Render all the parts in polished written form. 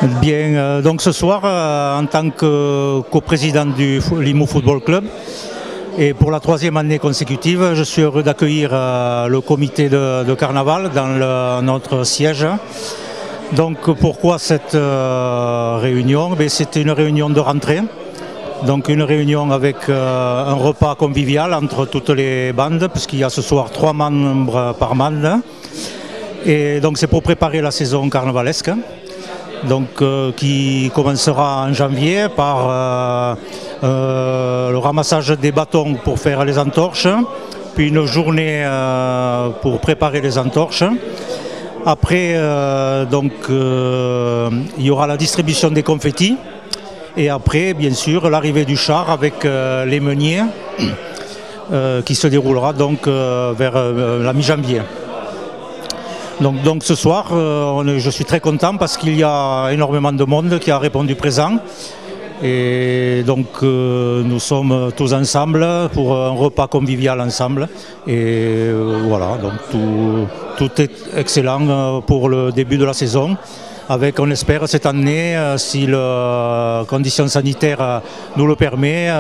Bien, donc ce soir, en tant que coprésident du Limoux Football Club, et pour la troisième année consécutive, je suis heureux d'accueillir le comité de carnaval dans notre siège. Donc pourquoi cette réunion? C'était une réunion de rentrée, donc une réunion avec un repas convivial entre toutes les bandes, puisqu'il y a ce soir 3 membres par bande. Et donc c'est pour préparer la saison carnavalesque, donc, qui commencera en janvier par le ramassage des bâtons pour faire les entorches, puis une journée pour préparer les entorches. Après, il y aura la distribution des confettis et après, bien sûr, l'arrivée du char avec les meuniers qui se déroulera donc vers la mi-janvier. Donc ce soir, je suis très content parce qu'il y a énormément de monde qui a répondu présent. Et donc nous sommes tous ensemble pour un repas convivial ensemble. Et voilà, donc tout est excellent pour le début de la saison. Avec, on espère, cette année, si les conditions sanitaires nous le permettent,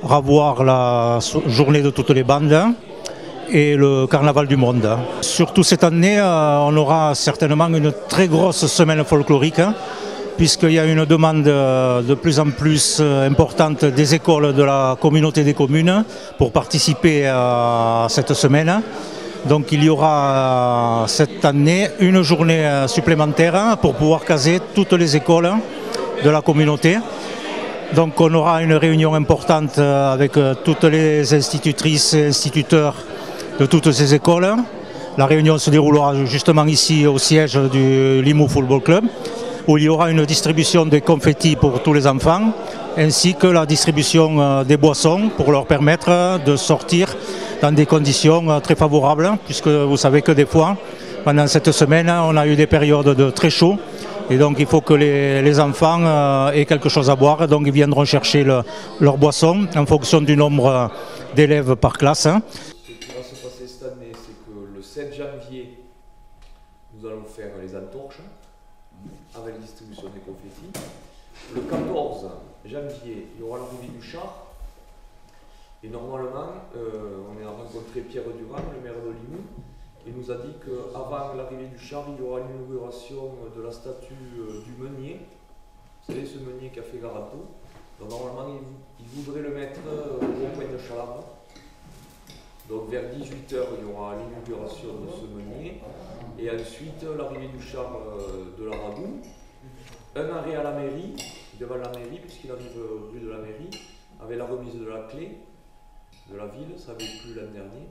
revoir la journée de toutes les bandes et le carnaval du monde. Surtout cette année, on aura certainement une très grosse semaine folklorique, puisqu'il y a une demande de plus en plus importante des écoles de la communauté des communes pour participer à cette semaine. Donc il y aura cette année une journée supplémentaire pour pouvoir caser toutes les écoles de la communauté. Donc on aura une réunion importante avec toutes les institutrices et instituteurs de toutes ces écoles. La réunion se déroulera justement ici au siège du Limoux Football Club, où il y aura une distribution des confettis pour tous les enfants, ainsi que la distribution des boissons pour leur permettre de sortir dans des conditions très favorables, puisque vous savez que des fois, pendant cette semaine, on a eu des périodes de très chaud, et donc il faut que les enfants aient quelque chose à boire, donc ils viendront chercher leur boisson en fonction du nombre d'élèves par classe. Cette année, c'est que le 7 janvier, nous allons faire les entorches avec la distribution des confettis. Le 14 janvier, il y aura l'arrivée du char. Et normalement, on a rencontré Pierre Durand, le maire de Limoux. Il nous a dit qu'avant l'arrivée du char, il y aura l'inauguration de la statue du meunier. Vous savez, ce meunier qui a fait Garanto. Donc normalement, il voudrait le mettre au point de Chalabre. Donc vers 18 h, il y aura l'inauguration de ce meunier et ensuite l'arrivée du char de la Ragout. Un arrêt à la mairie, devant la mairie, puisqu'il arrive rue de la mairie, avec la remise de la clé de la ville, ça avait plu l'an dernier.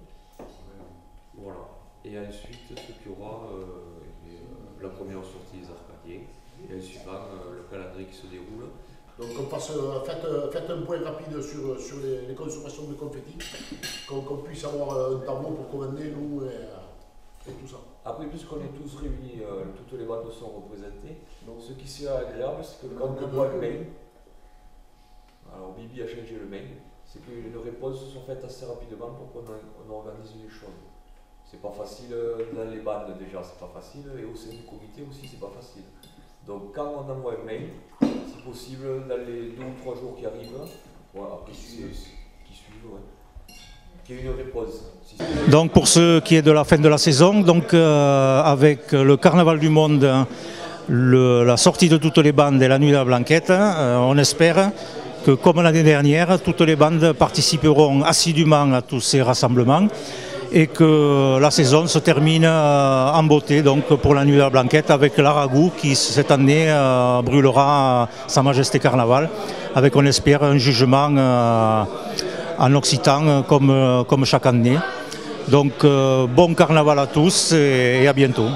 Voilà. Et ensuite, ce qu'il y aura, la première sortie des arcadiers, et ensuite le calendrier qui se déroule. Donc faites un point rapide sur les consommations de confettis, qu'on puisse avoir un tableau pour commander, nous, et tout ça. Après, puisqu'on est tous réunis, toutes les bandes sont représentées, donc ce qui serait agréable, c'est que quand on voit le mail, alors Bibi a changé le mail, c'est que les réponses sont faites assez rapidement pour qu'on organise les choses. C'est pas facile dans les bandes déjà, c'est pas facile, et au sein du comité aussi, c'est pas facile. Donc quand on envoie un mail, si possible, dans les 2 ou 3 jours qui arrivent, après qui suivent, qu'il y ait une réponse. Donc pour ce qui est de la fin de la saison, donc avec le carnaval du monde, la sortie de toutes les bandes et la nuit de la Blanquette, on espère que comme l'année dernière, toutes les bandes participeront assidûment à tous ces rassemblements et que la saison se termine en beauté donc pour la nuit de la Blanquette avec la Ragout qui cette année brûlera Sa Majesté Carnaval avec, on espère, un jugement en occitan comme chaque année. Donc bon carnaval à tous et à bientôt.